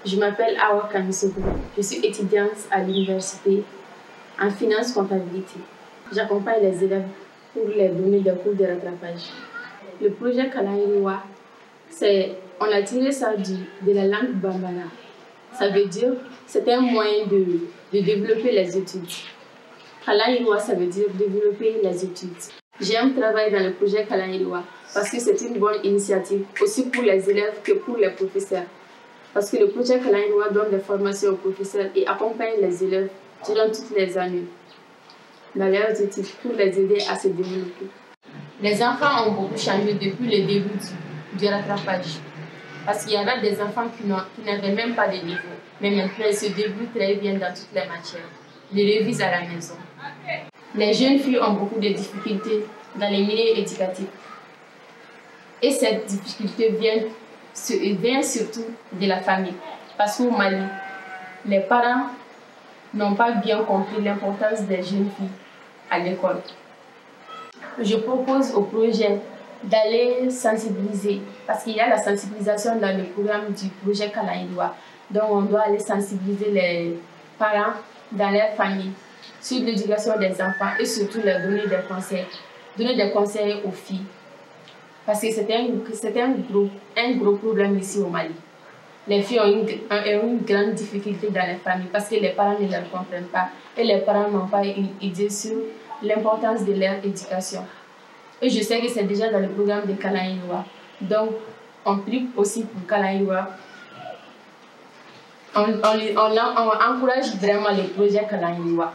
Je m'appelle Awa Kamisoko. Je suis étudiante à l'université en finance comptabilité. J'accompagne les élèves pour les donner des cours de rattrapage. Le projet Kalanyiwa, on a tiré ça de la langue bambara. Ça veut dire c'est un moyen de développer les études. Kalanyiwa, ça veut dire développer les études. J'aime travailler dans le projet Kalanyiwa parce que c'est une bonne initiative, aussi pour les élèves que pour les professeurs. Parce que le projet Kalanyiwa donne des formations aux professeurs et accompagne les élèves durant toutes les années dans leurs études pour les aider à se développer. Les enfants ont beaucoup changé depuis le début du rattrapage. Parce qu'il y en a des enfants qui n'avaient même pas de niveau. Mais maintenant, ils se débrouillent très bien dans toutes les matières. Ils révisent à la maison. Les jeunes filles ont beaucoup de difficultés dans les milieux éducatifs. Et cette difficulté vient surtout de la famille. Parce qu'au Mali, les parents n'ont pas bien compris l'importance des jeunes filles à l'école. Je propose au projet d'aller sensibiliser, parce qu'il y a la sensibilisation dans le programme du projet Kalanyiwa. Donc on doit aller sensibiliser les parents dans leur famille sur l'éducation des enfants et surtout leur donner des conseils aux filles. Parce que c'est un gros problème ici au Mali. Les filles ont une grande difficulté dans les familles parce que les parents ne les comprennent pas et les parents n'ont pas une idée sur l'importance de leur éducation. Et je sais que c'est déjà dans le programme de Kalanyiwa. Donc, on prie aussi pour Kalanyiwa. On encourage vraiment le projet Kalanyiwa.